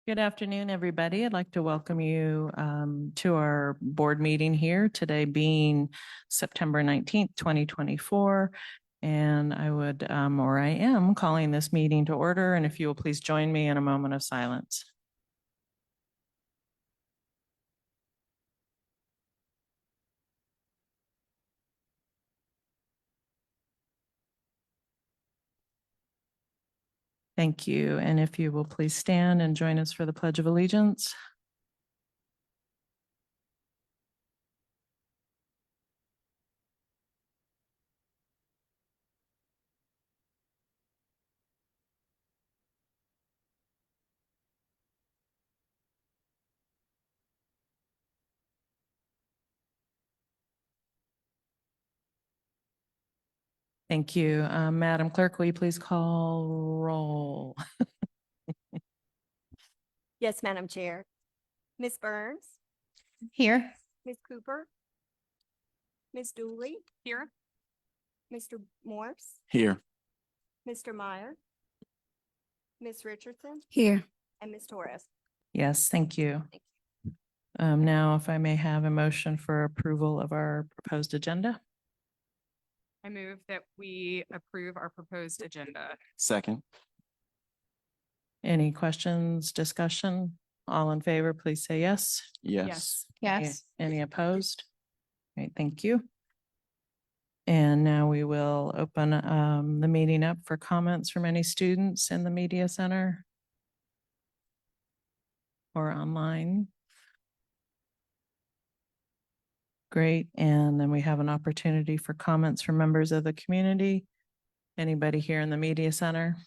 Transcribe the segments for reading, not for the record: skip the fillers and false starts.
Good afternoon, everybody. I'd like to welcome you to our board meeting here, today being September 19th, 2024. And I am calling this meeting to order. And if you will please join me in a moment of silence. Thank you. And if you will please stand and join us for the Pledge of Allegiance. Thank you. Madam Clerk, will you please call roll? Yes, Madam Chair. Ms. Burns, Here. Ms. Cooper, Ms. Dooley. Here. Mr. Morse, Here. Mr. Meyer, Ms. Richardson, Here. and Ms. Torres. Yes, thank you. Thank Now, if I may have a motion for approval of our proposed agenda. I move that we approve our proposed agenda. Second. Any questions, discussion? All in favor, please say yes. Yes. Yes. Any opposed? Great, thank you. And now we will open the meeting up for comments from any students in the media center or online. Great, and then we have an opportunity for comments from members of the community. Anybody here in the media center?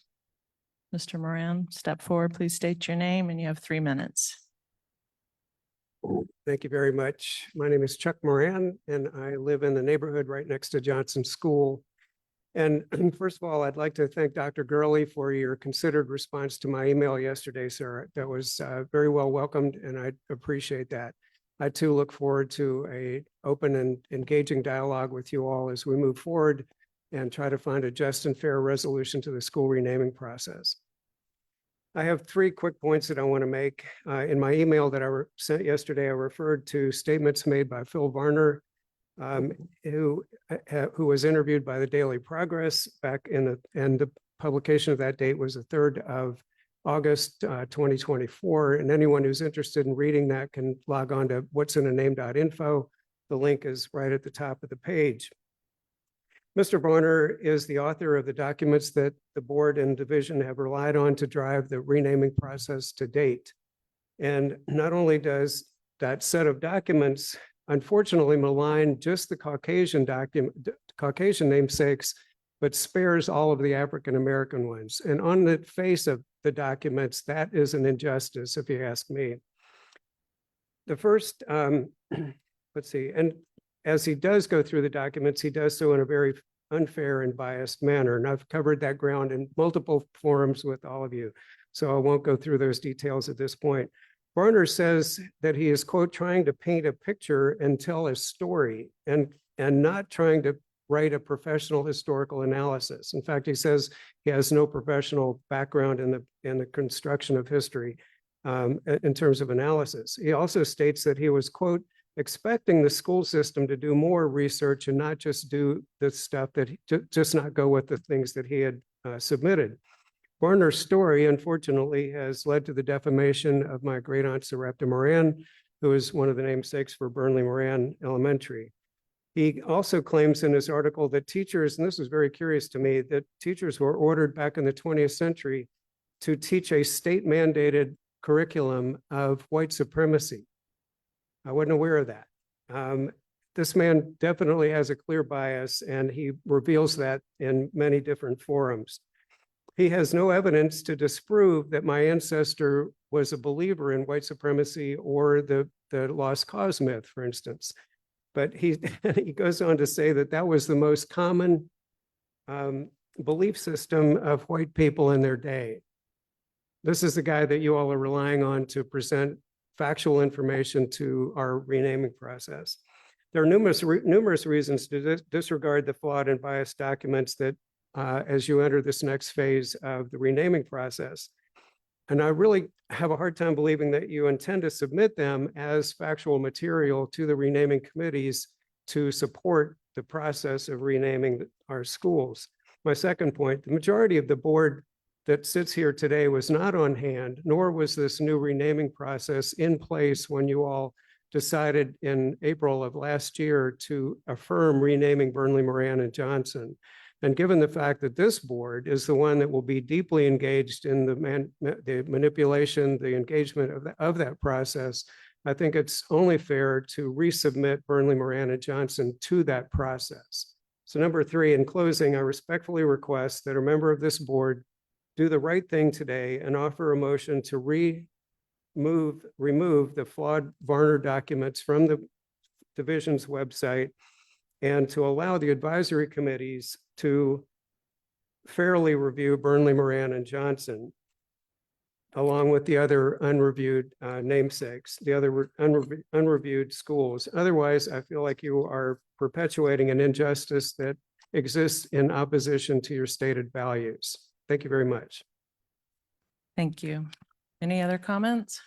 Mr. Moran, step forward, please state your name, and you have 3 minutes. Thank you very much. My name is Chuck Moran, and I live in the neighborhood right next to Johnson School. And first of all, I'd like to thank Dr. Gurley for your considered response to my email yesterday, sir. That was very well welcomed, and I appreciate that. I too look forward to an open and engaging dialogue with you all as we move forward and try to find a just and fair resolution to the school renaming process. I have 3 quick points that I want to make. In my email that I sent yesterday, I referred to statements made by Phil Varner, who was interviewed by the Daily Progress back and the publication of that date was the 3rd of August 2024. And anyone who's interested in reading that can log on to what'sinaname.info. The link is right at the top of the page. Mr. Varner is the author of the documents that the board and division have relied on to drive the renaming process to date. And not only does that set of documents unfortunately malign just the Caucasian namesakes, but spares all of the African-American ones. And on the face of the documents, that is an injustice, if you ask me. The first, let's see, and as he does go through the documents, he does so in a very unfair and biased manner. And I've covered that ground in multiple forums with all of you, so I won't go through those details at this point. Varner says that he is, quote, trying to paint a picture and tell a story and not trying to write a professional historical analysis. In fact, he says he has no professional background in the construction of history in terms of analysis. He also states that he was, quote, expecting the school system to do more research and not just do the stuff that just not go with the things that he had submitted. Varner's story, unfortunately, has led to the defamation of my great aunt Sarepta Moran, who is one of the namesakes for Burnley Moran Elementary. He also claims in his article that teachers, and this is very curious to me, that teachers were ordered back in the 20th century to teach a state-mandated curriculum of white supremacy. I wasn't aware of that. This man definitely has a clear bias, and he reveals that in many different forums. He has no evidence to disprove that my ancestor was a believer in white supremacy or the lost cause myth, for instance. But he goes on to say that that was the most common belief system of white people in their day. This is the guy that you all are relying on to present factual information to our renaming process. There are numerous reasons to disregard the flawed and biased documents that as you enter this next phase of the renaming process. And I really have a hard time believing that you intend to submit them as factual material to the renaming committees to support the process of renaming our schools. My second point, the majority of the board that sits here today was not on hand, nor was this new renaming process in place when you all decided in April of last year to affirm renaming Burnley, Moran, and Johnson. And given the fact that this board is the one that will be deeply engaged in the manipulation, the engagement of that process, I think it's only fair to resubmit Burnley, Moran, and Johnson to that process. So number three, in closing, I respectfully request that a member of this board do the right thing today and offer a motion to remove the flawed Varner documents from the division's website and to allow the advisory committees to fairly review Burnley, Moran, and Johnson, along with the other unreviewed namesakes, the other unreviewed schools. Otherwise, I feel like you are perpetuating an injustice that exists in opposition to your stated values. Thank you very much. Thank you. Any other comments?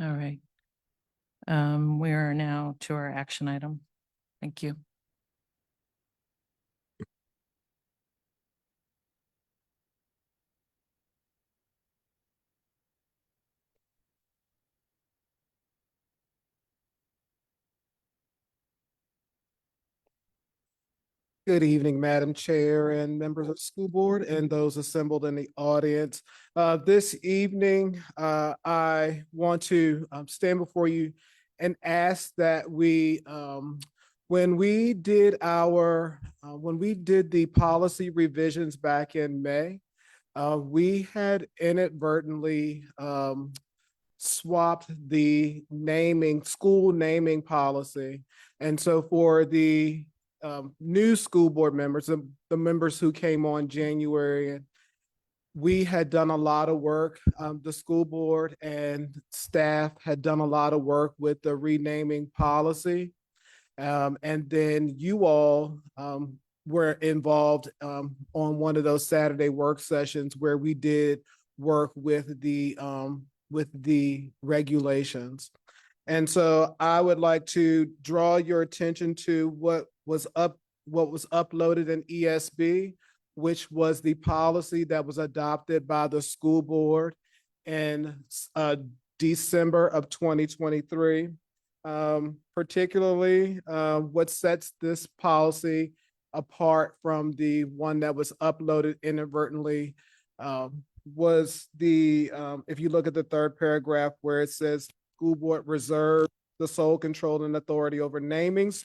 All right. We are now to our action item. Thank you. Good evening, Madam Chair and members of the school board and those assembled in the audience. This evening, I want to stand before you and ask that when we did the policy revisions back in May, we had inadvertently swapped the school naming policy. And so for the new school board members, the members who came on January, and we had done a lot of work. The school board and staff had done a lot of work with the renaming policy. And then you all were involved on one of those Saturday work sessions where we did work with the regulations. And so I would like to draw your attention to what was uploaded in ESB, which was the policy that was adopted by the school board in December of 2023. Particularly, what sets this policy apart from the one that was uploaded inadvertently was if you look at the third paragraph where it says school board reserves the sole control and authority over namings.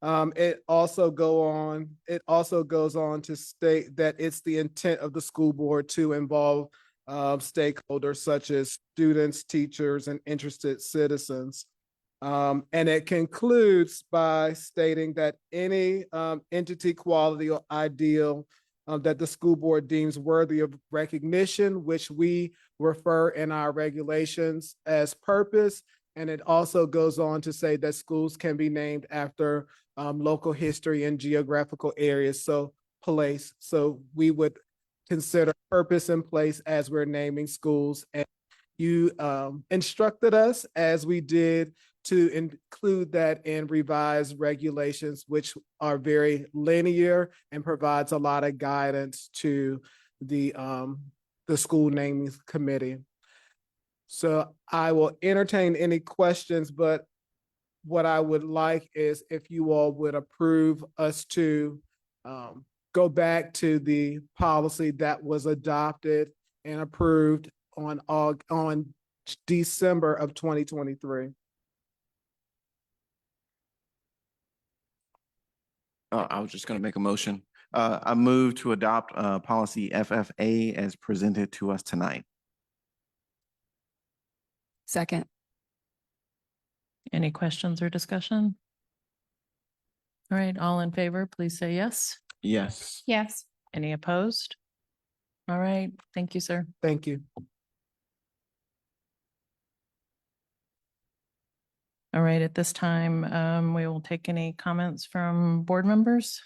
It also goes on to state that it's the intent of the school board to involve stakeholders such as students, teachers, and interested citizens. And it concludes by stating that any entity, quality, or ideal that the school board deems worthy of recognition, which we refer in our regulations as purpose. And it also goes on to say that schools can be named after local history and geographical areas, so place. So we would consider purpose and place as we're naming schools. And you instructed us, as we did, to include that in revised regulations, which are very linear and provides a lot of guidance to the school naming committee. So I will entertain any questions, but what I would like is if you all would approve us to go back to the policy that was adopted and approved on December of 2023. I was just going to make a motion. I move to adopt policy FFA as presented to us tonight. Second. Any questions or discussion? All right, all in favor, please say yes. Yes. Yes. Any opposed? All right, thank you, sir. Thank you. All right, at this time, we will take any comments from board members.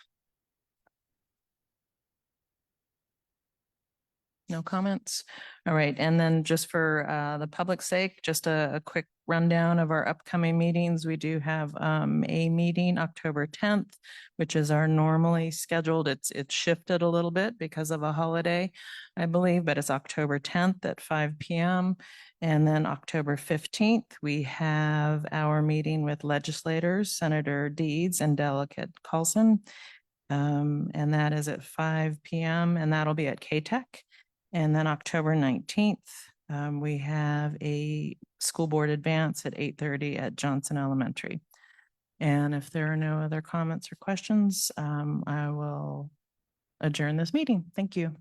No comments? All right, and then just for the public's sake, just a quick rundown of our upcoming meetings. We do have a meeting October 10th, which is our normally scheduled. It's shifted a little bit because of a holiday, I believe, but it's October 10th at 5 p.m. And then October 15th, we have our meeting with legislators, Senator Deeds and Delegate Carlson. And that is at 5 p.m. and that'll be at K-Tech. And then October 19th, we have a school board advance at 8:30 at Johnson Elementary. And if there are no other comments or questions, I will adjourn this meeting. Thank you.